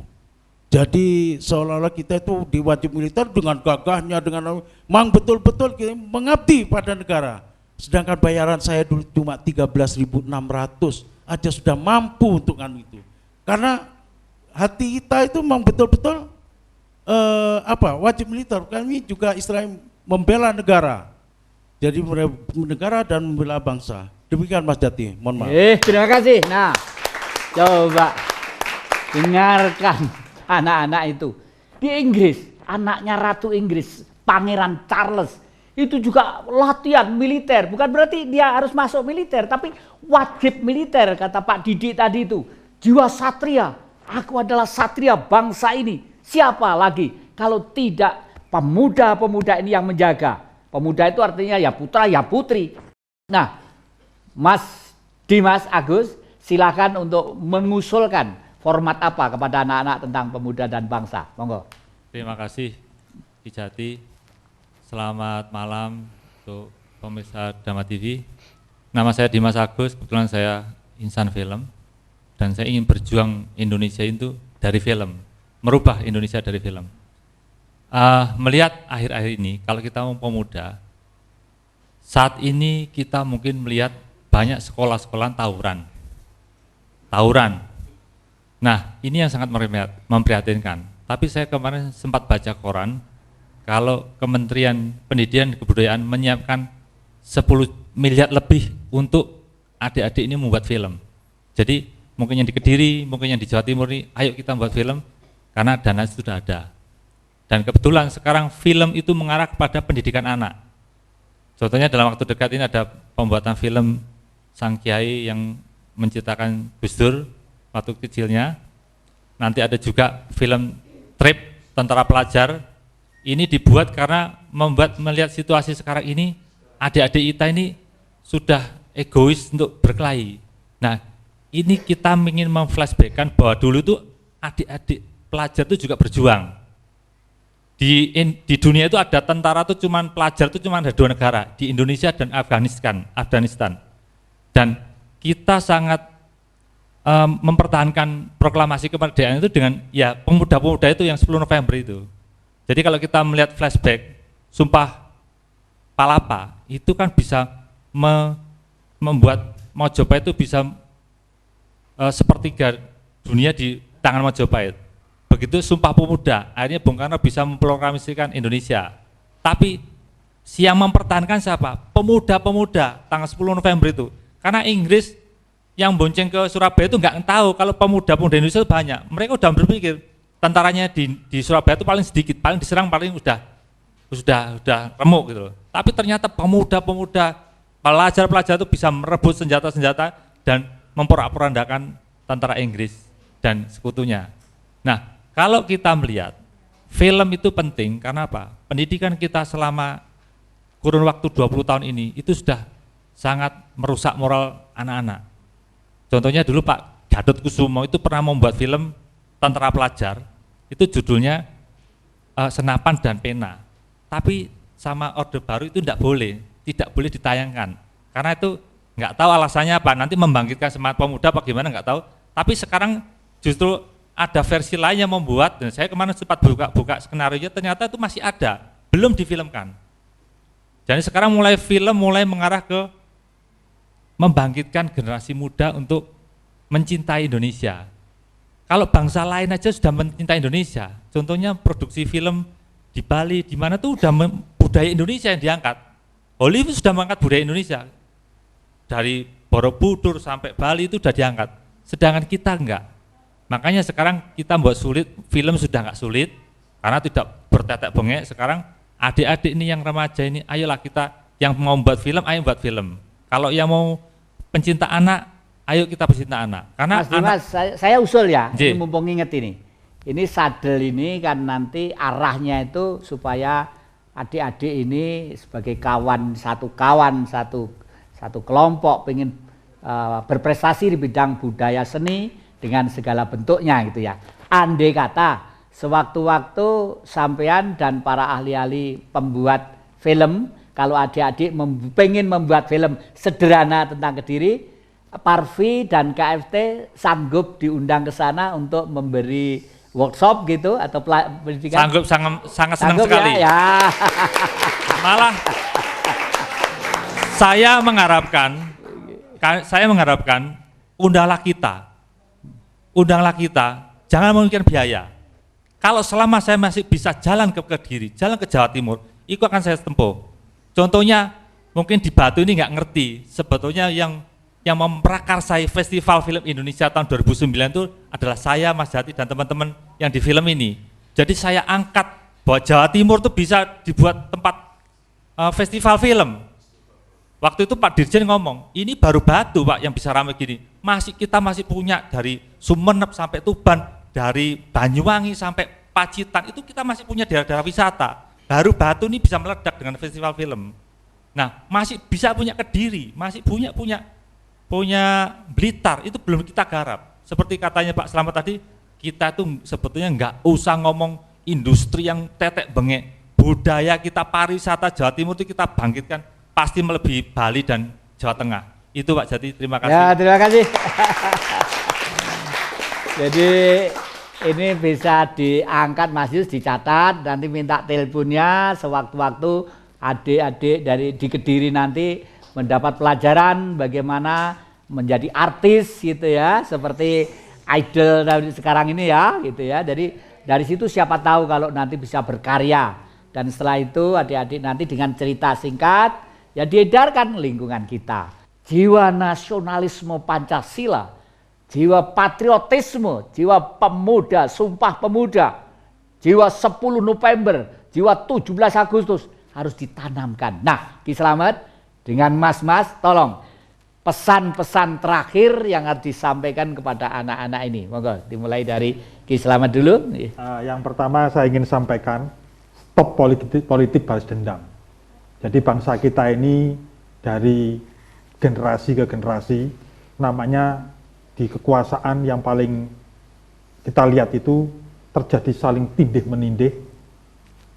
Speaker 10: Jadi seolah-olah kita itu di wajib militer dengan gagahnya, dengan memang betul-betul mengabdi pada negara. Sedangkan bayaran saya dulu cuma 13.600 aja sudah mampu untuk itu. Karena hati kita itu memang betul-betul wajib militer. Kami juga istilahnya membela negara. Jadi negara dan membela bangsa. Demikian Mas Jati, mohon maaf.
Speaker 1: Terima kasih. Nah, coba dengarkan anak-anak itu. Di Inggris, anaknya Ratu Inggris, Pangeran Charles, itu juga latihan militer. Bukan berarti dia harus masuk militer, tapi wajib militer, kata Pak Didik tadi itu. Jiwa satria, aku adalah satria bangsa ini. Siapa lagi kalau tidak pemuda-pemuda ini yang menjaga. Pemuda itu artinya ya putra, ya putri. Nah, Mas Dimas Agus, silakan untuk mengusulkan format apa kepada anak-anak tentang pemuda dan bangsa. Monggo.
Speaker 11: Terima kasih, Ki Jati. Selamat malam untuk pemirsa Dama TV. Nama saya Dimas Agus, kebetulan saya insan film. Dan saya ingin berjuang Indonesia itu dari film, merubah Indonesia dari film. Melihat akhir-akhir ini, kalau kita mau pemuda, saat ini kita mungkin melihat banyak sekolah-sekolah tawuran. Nah, ini yang sangat memprihatinkan. Tapi saya kemarin sempat baca koran, kalau Kementerian Pendidikan dan Kebudayaan menyiapkan 10 miliar lebih untuk adik-adik ini membuat film. Jadi mungkin yang di Kediri, mungkin yang di Jawa Timur ini, ayo kita membuat film, karena dana sudah ada. Dan kebetulan sekarang film itu mengarah kepada pendidikan anak. Contohnya dalam waktu dekat ini ada pembuatan film Sang Kiai yang menciptakan Gus Dur waktu kecilnya. Nanti ada juga film Trip Tentara Pelajar. Ini dibuat karena melihat situasi sekarang ini, adik-adik kita ini sudah egois untuk berkelahi. Nah, ini kita ingin memflashbackkan bahwa dulu itu adik-adik pelajar itu juga berjuang. Di dunia itu ada tentara itu cuman pelajar itu cuman ada 2 negara, di Indonesia dan Afghanistan. Dan kita sangat mempertahankan proklamasi kemerdekaan itu dengan ya pemuda-pemuda itu yang 10 November itu. Jadi kalau kita melihat flashback Sumpah Palapa itu kan bisa membuat Mojopahit itu bisa sepertiga dunia di tangan Mojopahit. Begitu Sumpah Pemuda, akhirnya Bung Karno bisa memproklamasikan Indonesia. Tapi yang mempertahankan siapa? Pemuda-pemuda tanggal 10 November itu. Karena Inggris yang bonceng ke Surabaya itu nggak tahu kalau pemuda-pemuda Indonesia itu banyak. Mereka udah berpikir tentaranya di Surabaya itu paling sedikit, paling diserang paling udah remuk gitu loh. Tapi ternyata pemuda-pemuda, pelajar-pelajar itu bisa merebut senjata-senjata dan memporak-porandakan tentara Inggris dan sekutunya. Nah, kalau kita melihat film itu penting karena apa? Pendidikan kita selama kurun waktu 20 tahun ini itu sudah sangat merusak moral anak-anak. Contohnya dulu Pak Gatot Kusumo itu pernah membuat film Tentara Pelajar, itu judulnya Senapan dan Pena. Tapi sama Orde Baru itu tidak boleh ditayangkan. Karena itu nggak tahu alasannya apa, nanti membangkitkan semangat pemuda apa gimana nggak tahu. Tapi sekarang justru ada versi lain yang membuat, dan saya kemarin sempat buka skenario, ternyata itu masih ada, belum difilmkan. Jadi sekarang film mulai mengarah ke membangkitkan generasi muda untuk mencintai Indonesia. Kalau bangsa lain aja sudah mencintai Indonesia, contohnya produksi film di Bali, di mana tuh udah budaya Indonesia yang diangkat. Hollywood sudah mengangkat budaya Indonesia, dari Borobudur sampai Bali itu sudah diangkat, sedangkan kita enggak. Makanya sekarang kita buat sulit, film sudah nggak sulit, karena tidak bertetek bengek. Sekarang adik-adik ini yang remaja ini, ayolah kita yang mau buat film, ayo buat film. Kalau yang mau pencinta anak, ayo kita pencinta anak. Karena
Speaker 1: Mas Dimas, saya usul ya,
Speaker 11: ini
Speaker 1: mumpung inget ini. Ini sadel ini kan nanti arahnya itu supaya adik-adik ini sebagai satu kelompok pengen berprestasi di bidang budaya seni dengan segala bentuknya gitu ya. Andai kata sewaktu-waktu sampean dan para ahli-ahli pembuat film, kalau adik-adik pengen membuat film sederhana tentang Kediri, Parvi dan KFT sanggup diundang ke sana untuk memberi workshop gitu atau pendidikan?
Speaker 11: Sanggup, sangat senang
Speaker 1: Sanggup
Speaker 11: sekali.
Speaker 1: Ya.
Speaker 11: Malah saya mengharapkan undanglah kita, jangan memikirkan biaya. Kalau selama saya masih bisa jalan ke Kediri, jalan ke Jawa Timur, itu akan saya tempuh. Contohnya mungkin di Batu ini nggak ngerti, sebetulnya yang memprakarsai Festival Film Indonesia tahun 2009 itu adalah saya, Mas Jati, dan teman-teman yang di film ini. Jadi saya angkat bahwa Jawa Timur itu bisa dibuat tempat festival film. Waktu itu Pak Dirjen ngomong, ini baru Batu Pak yang bisa ramai gini. Kita masih punya dari Sumenep sampai Tuban, dari Banyuwangi sampai Pacitan, itu kita masih punya daerah-daerah wisata. Baru Batu ini bisa meledak dengan festival film. Nah, masih bisa punya Kediri, masih punya Blitar, itu belum kita garap. Seperti katanya Pak Slamet tadi, kita itu sebetulnya nggak usah ngomong industri yang tetek bengek. Budaya kita, pariwisata Jawa Timur itu kita bangkitkan, pasti melebihi Bali dan Jawa Tengah. Itu Pak Jati, terima kasih.
Speaker 1: Ya, terima kasih. Jadi ini bisa diangkat Mas Yus, dicatat, nanti minta teleponnya sewaktu-waktu adik-adik di Kediri nanti mendapat pelajaran bagaimana menjadi artis gitu ya, seperti idol sekarang ini ya gitu ya. Jadi dari situ siapa tahu kalau nanti bisa berkarya, dan setelah itu adik-adik nanti dengan cerita singkat ya diedarkan lingkungan kita. Jiwa nasionalisme Pancasila, jiwa patriotisme, jiwa pemuda, sumpah pemuda, jiwa 10 November, jiwa 17 Agustus harus ditanamkan. Nah, Ki Slamet dengan mas-mas, tolong pesan-pesan terakhir yang harus disampaikan kepada anak-anak ini. Monggo dimulai dari Ki Slamet dulu.
Speaker 2: Yang pertama saya ingin sampaikan, stop politik balas dendam. Jadi bangsa kita ini dari generasi ke generasi, namanya di kekuasaan yang paling kita lihat itu terjadi saling tindih menindih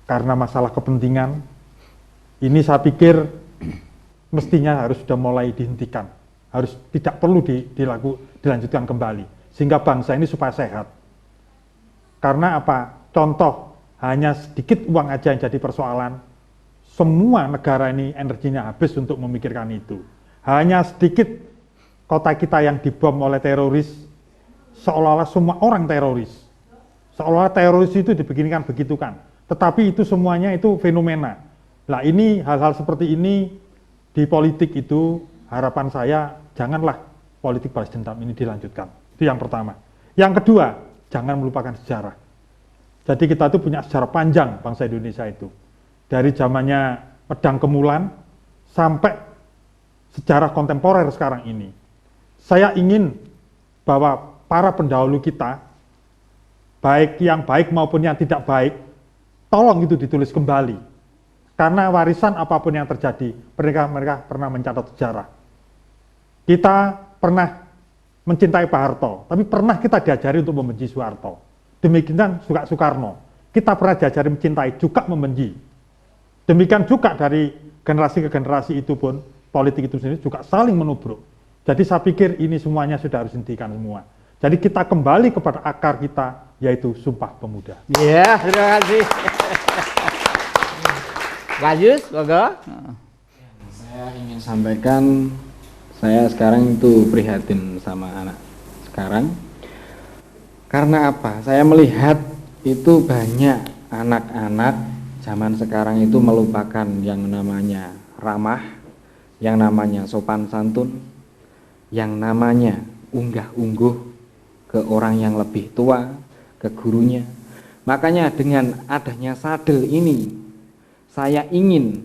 Speaker 2: karena masalah kepentingan. Ini saya pikir mestinya harus sudah mulai dihentikan, harus tidak perlu dilanjutkan kembali, sehingga bangsa ini supaya sehat. Karena apa? Contoh, hanya sedikit uang aja yang jadi persoalan, semua negara ini energinya habis untuk memikirkan itu. Hanya sedikit kota kita yang dibom oleh teroris, seolah-olah semua orang teroris. Seolah-olah teroris itu dibikinkan begitukan, tetapi itu semuanya itu fenomena. Nah ini hal-hal seperti ini di politik itu harapan saya janganlah politik balas dendam ini dilanjutkan. Itu yang pertama. Yang kedua, jangan melupakan sejarah. Jadi kita itu punya sejarah panjang bangsa Indonesia itu. Dari zamannya pedang kemulan sampai sejarah kontemporer sekarang ini. Saya ingin bahwa para pendahulu kita, baik yang baik maupun yang tidak baik, tolong itu ditulis kembali. Karena warisan apapun yang terjadi, mereka pernah mencatat sejarah. Kita pernah mencintai Pak Harto, tapi pernah kita diajari untuk membenci Soeharto. Demikian juga Soekarno, kita pernah diajari mencintai juga membenci. Demikian juga dari generasi ke generasi itu pun, politik itu sendiri juga saling menubruk. Jadi saya pikir ini semuanya sudah harus dihentikan semua. Jadi kita kembali kepada akar kita, yaitu Sumpah Pemuda.
Speaker 1: Iya, terima kasih. Gajus, monggo.
Speaker 4: Saya ingin sampaikan, saya sekarang itu prihatin sama anak sekarang. Karena apa? Saya melihat itu banyak anak-anak zaman sekarang itu melupakan yang namanya ramah, yang namanya sopan santun, yang namanya unggah-ungguh ke orang yang lebih tua, ke gurunya. Makanya dengan adanya Sadel ini, saya ingin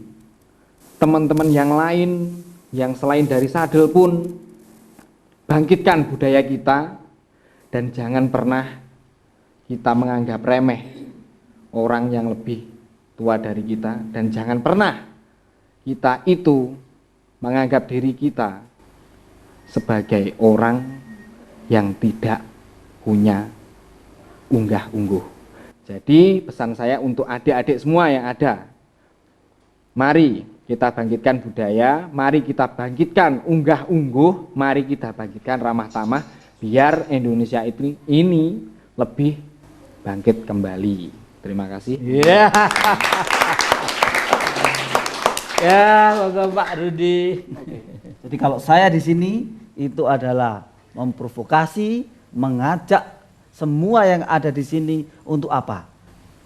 Speaker 4: teman-teman yang lain yang selain dari Sadel pun bangkitkan budaya kita, dan jangan pernah kita menganggap remeh orang yang lebih tua dari kita, dan jangan pernah kita itu menganggap diri kita sebagai orang yang tidak punya unggah-ungguh. Jadi pesan saya untuk adik-adik semua yang ada, mari kita bangkitkan budaya, mari kita bangkitkan unggah-ungguh, mari kita bangkitkan ramah tamah, biar Indonesia ini lebih bangkit kembali. Terima kasih.
Speaker 1: Ya, ya, Pak Rudi.
Speaker 5: Jadi kalau saya di sini itu adalah memprovokasi, mengajak semua yang ada di sini untuk apa?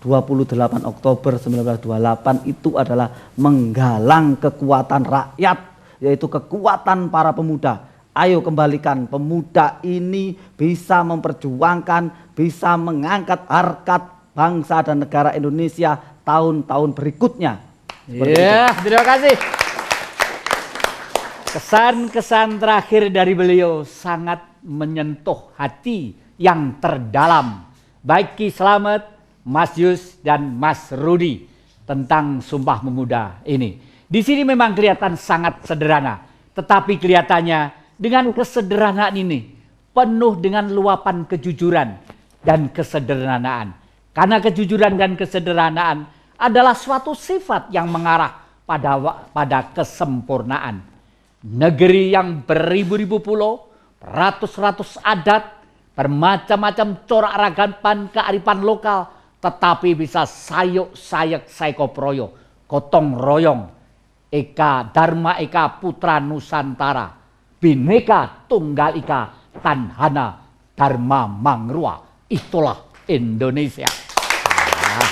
Speaker 5: 28 Oktober 1928 itu adalah menggalang kekuatan rakyat, yaitu kekuatan para pemuda. Ayo kembalikan pemuda ini bisa memperjuangkan, bisa mengangkat harkat bangsa dan negara Indonesia tahun-tahun berikutnya.
Speaker 1: Ya, terima kasih. Kesan-kesan terakhir dari beliau sangat menyentuh hati yang terdalam. Baik Ki Slamet, Mas Yus dan Mas Rudi tentang Sumpah Pemuda ini. Di sini memang kelihatan sangat sederhana, tetapi kelihatannya dengan kesederhanaan ini penuh dengan luapan kejujuran dan kesederhanaan. Karena kejujuran dan kesederhanaan adalah suatu sifat yang mengarah pada kesempurnaan. Negeri yang beribu-ribu pulau, ratus-ratus adat, bermacam-macam corak ragapan kearifan lokal, tetapi bisa sayuk-sayek saikoproyo, gotong royong, Eka Dharma Eka Putra Nusantara, Bhinneka Tunggal Ika, Tanhana Dharma Mangrua. Itulah Indonesia. Nah,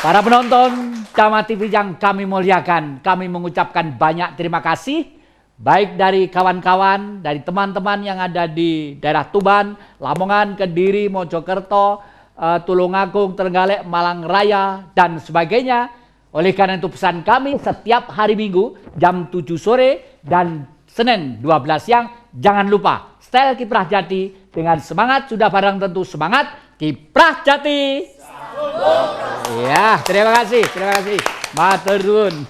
Speaker 1: para penonton Dama TV yang kami muliakan, kami mengucapkan banyak terima kasih, baik dari kawan-kawan, dari teman-teman yang ada di daerah Tuban, Lamongan, Kediri, Mojokerto, Tulungagung, Trenggalek, Malang Raya, dan sebagainya. Oleh karena itu pesan kami setiap hari Minggu jam 7 sore dan Senin 12 siang, jangan lupa setel Kiprah Jati dengan semangat, sudah barang tentu semangat, Kiprah Jati. Ya, terima kasih, terima kasih. Matur nuwun.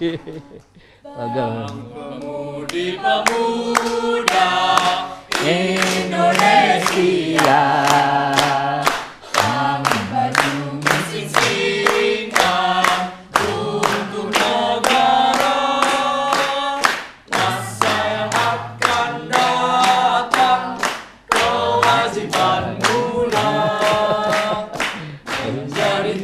Speaker 1: Pemudi-pemuda Indonesia.
Speaker 3: Menjadi